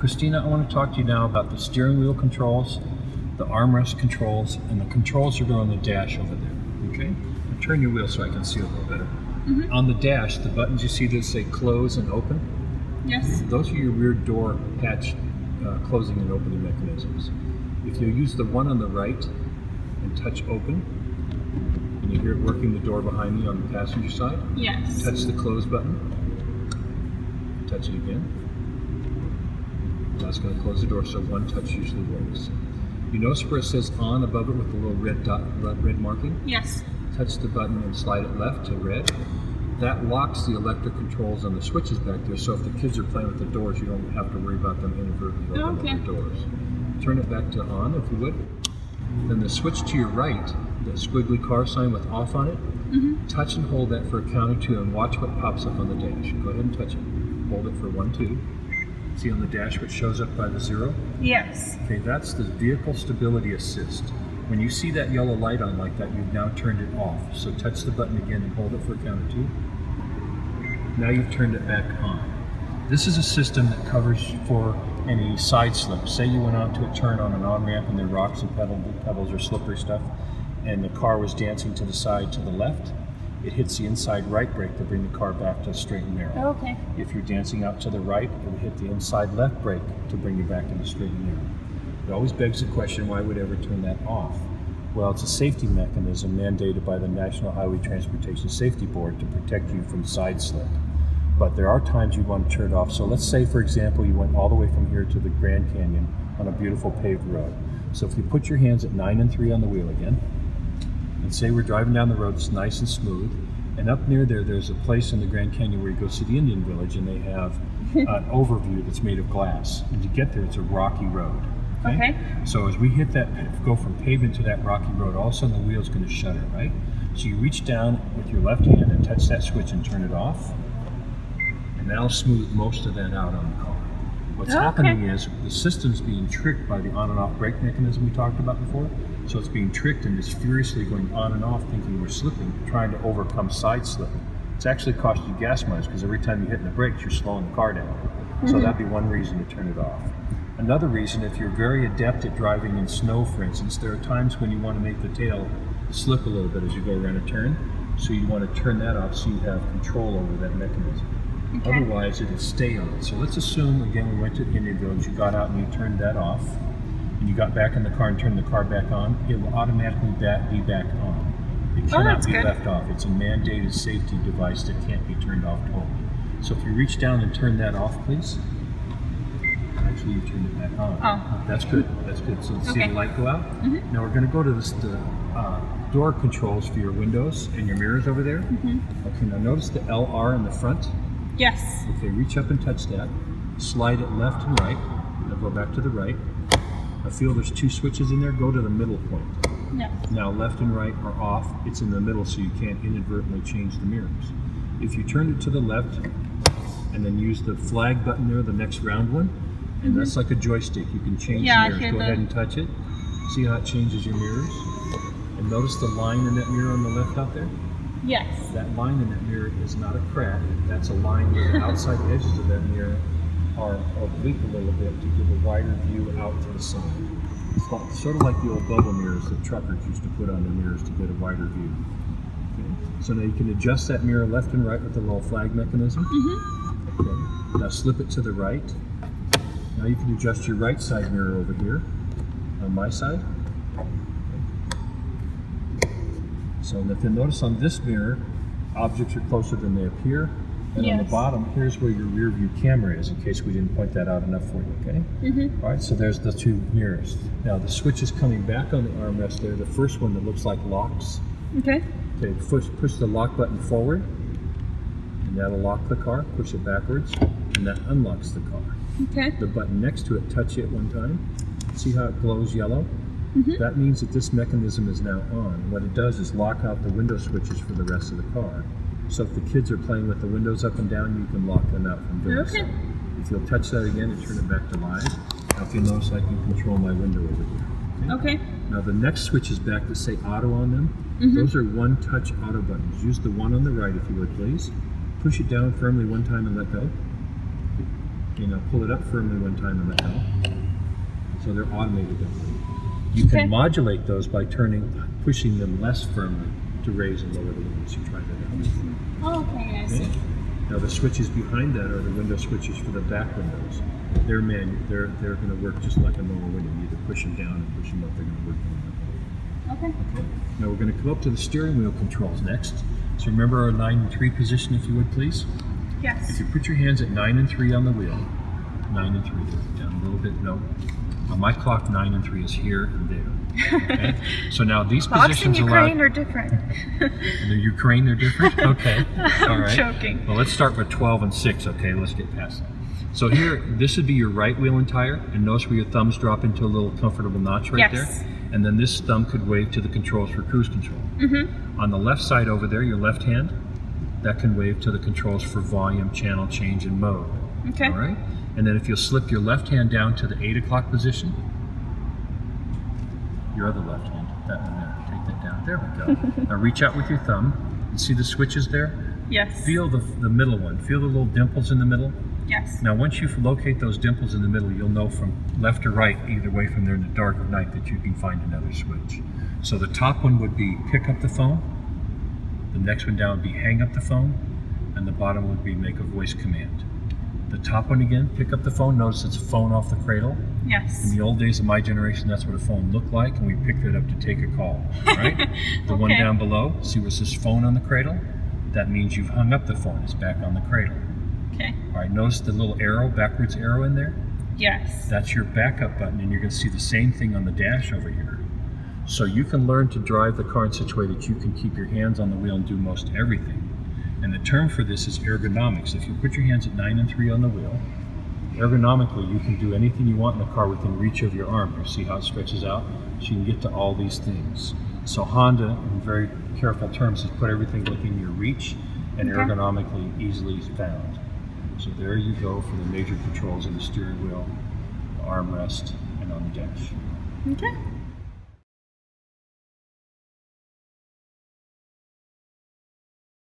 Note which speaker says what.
Speaker 1: Christina, I want to talk to you now about the steering wheel controls, the armrest controls, and the controls that are on the dash over there. Okay? Now turn your wheel so I can see a little better. On the dash, the buttons you see that say close and open?
Speaker 2: Yes.
Speaker 1: Those are your rear door hatch closing and opening mechanisms. If you use the one on the right and touch open, and you hear it working the door behind me on the passenger side,
Speaker 2: Yes.
Speaker 1: touch the close button, touch it again. That's going to close the door, so one touch usually works. You notice where it says on above it with the little red dot, red marking?
Speaker 2: Yes.
Speaker 1: Touch the button and slide it left to red. That locks the electric controls on the switches back there, so if the kids are playing with the doors, you don't have to worry about them inadvertently opening the doors. Turn it back to on, if you would. Then the switch to your right, the squiggly car sign with off on it, touch and hold that for a count of 2 and watch what pops up on the dash. Go ahead and touch it. Hold it for 1, 2. See on the dash what shows up by the 0?
Speaker 2: Yes.
Speaker 1: Okay, that's the vehicle stability assist. When you see that yellow light on like that, you've now turned it off. So touch the button again and hold it for a count of 2. Now you've turned it back on. This is a system that covers for any side slip. Say you went onto a turn on an on-ramp and there are rocks and pebbles or slippery stuff, and the car was dancing to the side to the left. It hits the inside right brake to bring the car back to straight and narrow.
Speaker 2: Okay.
Speaker 1: If you're dancing out to the right, it would hit the inside left brake to bring you back into straight and narrow. It always begs the question, why would ever turn that off? Well, it's a safety mechanism mandated by the National Highway Transportation Safety Board to protect you from side slip. But there are times you want to turn it off. So let's say, for example, you went all the way from here to the Grand Canyon on a beautiful paved road. So if you put your hands at 9 and 3 on the wheel again, and say we're driving down the road, it's nice and smooth, and up near there's a place in the Grand Canyon where you go see the Indian Village, and they have an overview that's made of glass. And to get there, it's a rocky road. Okay? So as we hit that, go from pavement to that rocky road, all of a sudden the wheel's going to shudder, right? So you reach down with your left hand and touch that switch and turn it off, and that'll smooth most of that out on the car. What's happening is the system's being tricked by the on and off brake mechanism we talked about before. So it's being tricked and is furiously going on and off thinking we're slipping, trying to overcome side slip. It's actually cost you gas mileage because every time you hit the brakes, you're slowing the car down. So that'd be one reason to turn it off. Another reason, if you're very adept at driving in snow, for instance, there are times when you want to make the tail slip a little bit as you go around a turn. So you want to turn that off so you have control over that mechanism. Otherwise, it'll stay on. So let's assume, again, we went to the Indian Village, you got out and you turned that off, and you got back in the car and turned the car back on, it will automatically be back on. It cannot be left off. It's a mandated safety device that can't be turned off totally. So if you reach down and turn that off, please. Actually, you turned it back on.
Speaker 2: Oh.
Speaker 1: That's good. That's good. So see the light go out? Now we're going to go to the door controls for your windows and your mirrors over there. Okay, now notice the LR in the front.
Speaker 2: Yes.
Speaker 1: Okay, reach up and touch that. Slide it left and right. Now go back to the right. I feel there's 2 switches in there. Go to the middle point.
Speaker 2: Yes.
Speaker 1: Now left and right are off. It's in the middle, so you can't inadvertently change the mirrors. If you turn it to the left and then use the flag button there, the next round one, and that's like a joystick. You can change the mirrors. Go ahead and touch it. See how it changes your mirrors? And notice the line in that mirror on the left out there?
Speaker 2: Yes.
Speaker 1: That line in that mirror is not a crack. That's a line where the outside edges of that mirror are oblique a little bit to give a wider view out to the side. It's sort of like the old bubble mirrors that truckers used to put on their mirrors to get a wider view. Okay. So now you can adjust that mirror left and right with the little flag mechanism. Okay. Now slip it to the right. Now you can adjust your right side mirror over here on my side. So if you notice on this mirror, objects are closer than they appear. And on the bottom, here's where your rear view camera is, in case we didn't point that out enough for you, okay? All right, so there's the 2 mirrors. Now the switch is coming back on the armrest there. The first one that looks like locks. Okay, push the lock button forward, and that'll lock the car. Push it backwards, and that unlocks the car. The button next to it, touch it one time. See how it glows yellow? That means that this mechanism is now on. What it does is lock out the window switches for the rest of the car. So if the kids are playing with the windows up and down, you can lock them out from doing so. If you'll touch that again and turn it back to live, now if you notice I can control my window over here. Now the next switches back that say auto on them, those are one-touch auto buttons. Use the one on the right if you would please. Push it down firmly one time and let go. Okay, now pull it up firmly one time in the L. So they're automated that way. You can
Speaker 2: Okay.
Speaker 1: modulate those by pushing them less firmly to raise and lower the windows. You try that out.
Speaker 2: Oh, okay, I see.
Speaker 1: Okay. Now the switches behind that are the window switches for the back windows. They're going to work just like a normal window. You either push them down and push them up. They're going to work like
Speaker 2: Okay.
Speaker 1: that. Now we're going to come up to the steering wheel controls next. So remember our 9 and 3 position, if you would, please. If
Speaker 2: Yes.
Speaker 1: you put your hands at 9 and 3 on the wheel, 9 and 3 there, down a little bit. No, on my clock 9 and 3 is here and there. Okay. So now these
Speaker 2: Clocks in
Speaker 1: positions
Speaker 2: Ukraine are different.
Speaker 1: The Ukraine, they're different? Okay. All
Speaker 2: I'm
Speaker 1: right.
Speaker 2: joking.
Speaker 1: Well, let's start with 12 and 6. Okay, let's get past that. So here, this would be your right wheel and tire, and notice where your thumbs drop into a little comfortable notch right
Speaker 2: Yes.
Speaker 1: there. And then this thumb could wave to the controls for cruise control. On the left side over there, your left hand, that can wave to the controls for volume, channel change, and mode.
Speaker 2: Okay.
Speaker 1: All right? And then if you'll slip your left hand down to the 8 o'clock position, your other left hand, that one there, take that down. There we go. Now reach out with your thumb and see the switches there?
Speaker 2: Yes.
Speaker 1: Feel the middle one. Feel the little dimples in the middle?
Speaker 2: Yes.
Speaker 1: Now once you locate those dimples in the middle, you'll know from left or right, either way from there in the dark of night, that you can find another switch. So the top one would be pick up the phone, the next one down would be hang up the phone, and the bottom would be make a voice command. The top one again, pick up the phone, notice it's a phone off the cradle.
Speaker 2: Yes.
Speaker 1: In the old days of my generation, that's what a phone looked like, and we picked it up to take a call, right? The one
Speaker 2: Okay.
Speaker 1: down below, see where it says phone on the cradle? That means you've hung up the phone, it's back on the cradle.
Speaker 2: Okay.
Speaker 1: All right, notice the little arrow, backwards arrow in there?
Speaker 2: Yes.
Speaker 1: That's your backup button, and you're going to see the same thing on the dash over here. So you can learn to drive the car in such a way that you can keep your hands on the wheel and do most everything. And the term for this is ergonomics. If you put your hands at 9 and 3 on the wheel, ergonomically you can do anything you want in the car within reach of your arm. You see how it stretches out? So you can get to all these things. So Honda, in very careful terms, has put everything within your reach and
Speaker 2: Okay.
Speaker 1: ergonomically easily found. So there you go for the major controls of the steering wheel, armrest, and on the dash.
Speaker 2: Okay.